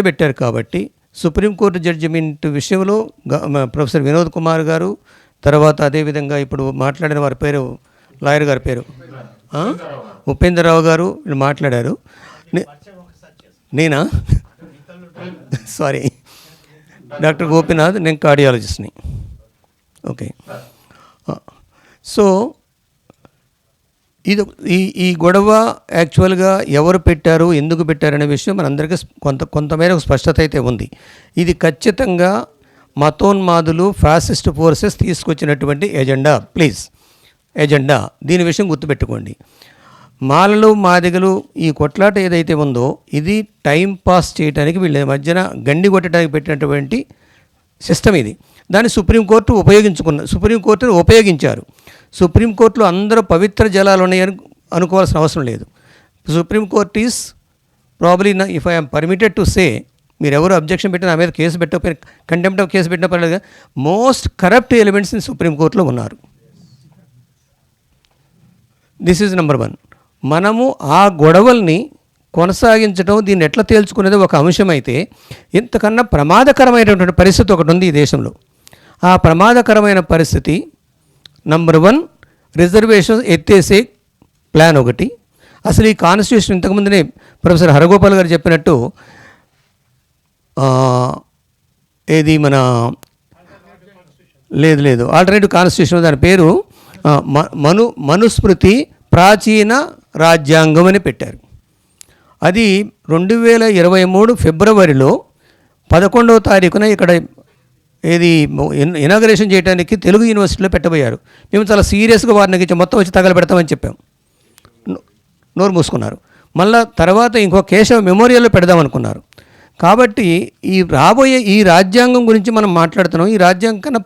పెట్టారు కాబట్టి supreme court judgement విషయంలో ప్రొఫెసర్ వినోద్ కుమార్ గారు, తర్వాత అదేవిధంగా ఇప్పుడు మాట్లాడిన వారి పేరు, లాయర్ గారి పేరు ఉపేంద్రరావు గారు మాట్లాడారు. నేనా? సారీ, డాక్టర్ గోపినాథ్, నేను కార్డియాలజిస్ట్ని. ఓకే. సో ఇది ఈ గొడవ యాక్చువల్గా ఎవరు పెట్టారు, ఎందుకు పెట్టారనే విషయం మనందరికీ కొంతమేరకు స్పష్టత అయితే ఉంది. ఇది ఖచ్చితంగా మతోన్మాదులు, ఫ్యాసిస్ట్ ఫోర్సెస్ తీసుకొచ్చినటువంటి ఎజెండా. ఎజెండా, దీని విషయం గుర్తుపెట్టుకోండి. మాలలు, మాదిగలు ఈ కొట్లాట ఏదైతే ఉందో ఇది టైం పాస్ చేయడానికి, వీళ్ళ మధ్యన గండి కొట్టడానికి పెట్టినటువంటి సిస్టమ్ ఇది. దాన్ని సుప్రీంకోర్టును ఉపయోగించారు. సుప్రీంకోర్టులో అందరూ పవిత్ర జలాలు ఉన్నాయని అనుకోవాల్సిన అవసరం లేదు. Supreme court is probably, if I'm permitted to say, మీరు ఎవరు అబ్జెక్షన్ పెట్టిన నా మీద కేసు పెట్టకపోయినా, కంటెంప్ట్ ఆఫ్ కేసు పెట్టిన పర్లేదు, మోస్ట్ కరప్ట్ ఎలిమెంట్స్ సుప్రీంకోర్టులో ఉన్నారు. This is number 1. మనము ఆ గొడవల్ని కొనసాగించడం, దీన్ని ఎట్లా తేల్చుకునేది ఒక అంశం అయితే, ఇంతకన్నా ప్రమాదకరమైనటువంటి పరిస్థితి ఒకటి ఉంది ఈ దేశంలో. ఆ ప్రమాదకరమైన పరిస్థితి నెంబర్ 1, రిజర్వేషన్ ఎత్తేసే ప్లాన్ ఒకటి. అసలు ఈ కాన్స్టిట్యూషన్ ఇంతకుముందునే ప్రొఫెసర్ హరగోపాల్ గారు చెప్పినట్టు ఏది మన లేదు ఆల్టర్నేటివ్ కాన్స్టిట్యూషన్, దాని పేరు మనుస్మృతి ప్రాచీన రాజ్యాంగం అని పెట్టారు. అది 2023 ఫిబ్రవరిలో 11వ తారీఖున ఇక్కడ ఏది ఇనాగరేషన్ చేయడానికి తెలుగు యూనివర్సిటీలో పెట్టబోయారు. మేము చాలా సీరియస్గా వారిని మొత్తం వచ్చి తగలబెడతామని చెప్పాం. నోరు మూసుకున్నారు. మళ్ళా తర్వాత ఇంకో కేశవ మెమోరియల్లో పెడదామనుకున్నారు. కాబట్టి రాబోయే ఈ రాజ్యాంగం గురించి మనం మాట్లాడుతున్నాం. ఈ రాజ్యాంగం కన్నా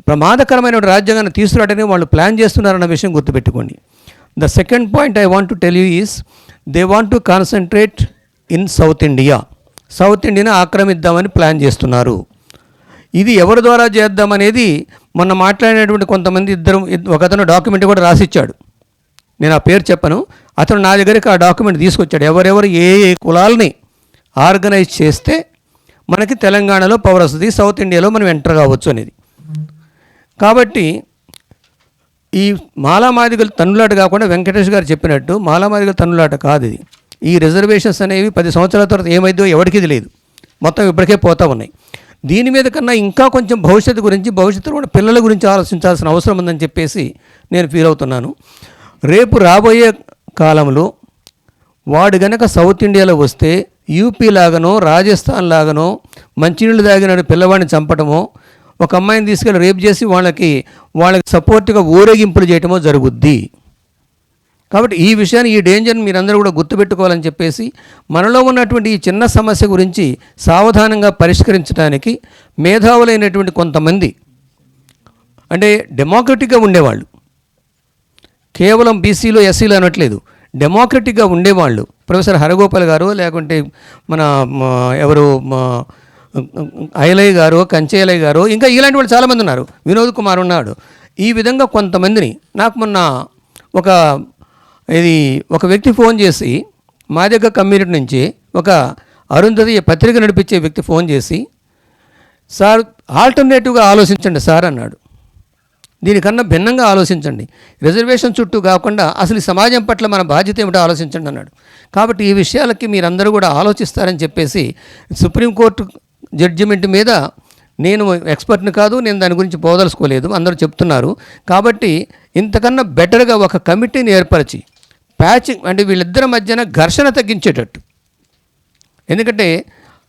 ప్రమాదకరమైన రాజ్యాంగాన్ని తీసుకురావడానికి వాళ్ళు ప్లాన్ చేస్తున్నారన్న విషయం గుర్తుపెట్టుకోండి. The second point I want to tell you is, they want to concentrate in south India. South ఇండియాని ఆక్రమిద్దామని ప్లాన్ చేస్తున్నారు. ఇది ఎవరి ద్వారా చేద్దామనేది మొన్న మాట్లాడినటువంటి కొంతమంది ఒకతను డాక్యుమెంట్ కూడా రాసిచ్చాడు. నేను ఆ పేరు చెప్పను. అతను నా దగ్గరికి ఆ డాక్యుమెంట్ తీసుకొచ్చాడు. ఎవరెవరు ఏ కులాలని ఆర్గనైజ్ చేస్తే మనకి తెలంగాణలో పవర్ వస్తుంది, సౌత్ ఇండియాలో మనం ఎంటర్ కావచ్చు అనేది. కాబట్టి ఈ మాలామాదిగల తన్నులాట కాకుండా వెంకటేష్ గారు చెప్పినట్టు మాలామాదిగల తన్నులాట కాదు ఇది. ఈ రిజర్వేషన్స్ అనేవి 10 సంవత్సరాల తర్వాత ఏమైందో ఎవరికి తెలియదు, మొత్తం ఇప్పటికే పోతూ ఉన్నాయి. దీని మీద కన్నా ఇంకా కొంచెం భవిష్యత్తులో కూడా పిల్లల గురించి ఆలోచించాల్సిన అవసరం ఉందని చెప్పేసి నేను ఫీల్ అవుతున్నాను. రేపు రాబోయే కాలంలో వాడు గనక సౌత్ ఇండియాలో వస్తే యూపీ లాగానో రాజస్థాన్ లాగానో మంచినీళ్ళు తాగిన పిల్లవాడిని చంపటమో, ఒక అమ్మాయిని తీసుకెళ్ళి రేప్ చేసి వాళ్ళకి సపోర్ట్గా ఊరేగింపులు చేయటమో జరుగుద్ది. కాబట్టి ఈ విషయాన్ని, ఈ డేంజర్ని మీరందరూ కూడా గుర్తుపెట్టుకోవాలని చెప్పేసి, మనలో ఉన్నటువంటి ఈ చిన్న సమస్య గురించి సావధానంగా పరిష్కరించడానికి మేధావులైనటువంటి కొంతమంది, అంటే డెమోక్రటిక్గా ఉండేవాళ్ళు, కేవలం బీసీలు ఎస్సీలు అనట్లేదు, డెమోక్రటిక్గా ఉండేవాళ్ళు, ప్రొఫెసర్ హరగోపాల్ గారు, లేకుంటే మన ఎవరు ఐలయ్య గారు, కంచేలయ్య గారు, ఇంకా ఇలాంటి వాళ్ళు చాలామంది ఉన్నారు, వినోద్ కుమార్ ఉన్నాడు. ఈ విధంగా కొంతమందిని, నాకు మొన్న ఒక వ్యక్తి ఫోన్ చేసి, మా దగ్గర కమ్యూనిటీ నుంచి ఒక అరుంధతి పత్రిక నడిపించే వ్యక్తి ఫోన్ చేసి, సార్ ఆల్టర్నేటివ్గా ఆలోచించండి సార్ అన్నాడు. దీనికన్నా భిన్నంగా ఆలోచించండి, రిజర్వేషన్ చుట్టూ కాకుండా అసలు ఈ సమాజం పట్ల మన బాధ్యత ఏమిటో ఆలోచించండి అన్నాడు. కాబట్టి ఈ విషయాలకి మీరందరూ కూడా ఆలోచిస్తారని చెప్పేసి, సుప్రీంకోర్టు జడ్జిమెంట్ మీద నేను ఎక్స్పర్ట్ని కాదు, నేను దాని గురించి పోదలుచుకోలేదు, అందరూ చెప్తున్నారు. కాబట్టి ఇంతకన్నా బెటర్గా ఒక కమిటీని ఏర్పరిచి ప్యాచింగ్, అంటే వీళ్ళిద్దరి మధ్యన ఘర్షణ తగ్గించేటట్టు. ఎందుకంటే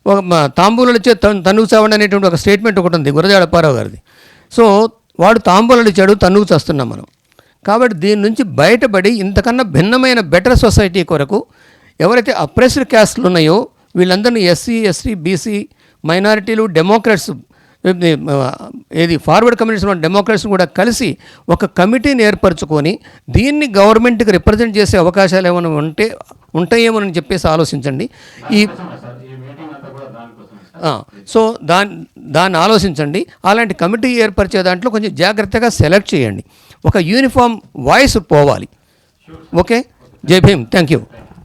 ఒక తాంబూలాలు ఇచ్చే తన్నుకు చావండి అనేటువంటి ఒక స్టేట్మెంట్ ఒకటి ఉంది గురజాడ అప్పారావు గారిది. సో వాడు తాంబూలాలు ఇచ్చాడు, తన్నుకు చేస్తున్నాం మనం. కాబట్టి దీని నుంచి బయటపడి ఇంతకన్నా భిన్నమైన బెటర్ సొసైటీ కొరకు ఎవరైతే అప్రెస్డ్ క్యాస్ట్లు ఉన్నాయో వీళ్ళందరినీ ఎస్సీ, ఎస్టీ, బీసీ, మైనారిటీలు, డెమోక్రాట్స్, ఫార్వర్డ్ కమ్యూనిటీస్ ఉన్న డెమోక్రాట్స్ని కూడా కలిసి ఒక కమిటీని ఏర్పరచుకొని దీన్ని గవర్నమెంట్కి రిప్రజెంట్ చేసే అవకాశాలు ఏమైనా ఉంటాయేమోనని చెప్పేసి ఆలోచించండి. సో దాన్ని ఆలోచించండి. అలాంటి కమిటీ ఏర్పరిచే దాంట్లో కొంచెం జాగ్రత్తగా సెలెక్ట్ చేయండి. ఒక యూనిఫామ్ వాయిస్ పోవాలి. ఓకే, జై భీమ్, థ్యాంక్ యూ.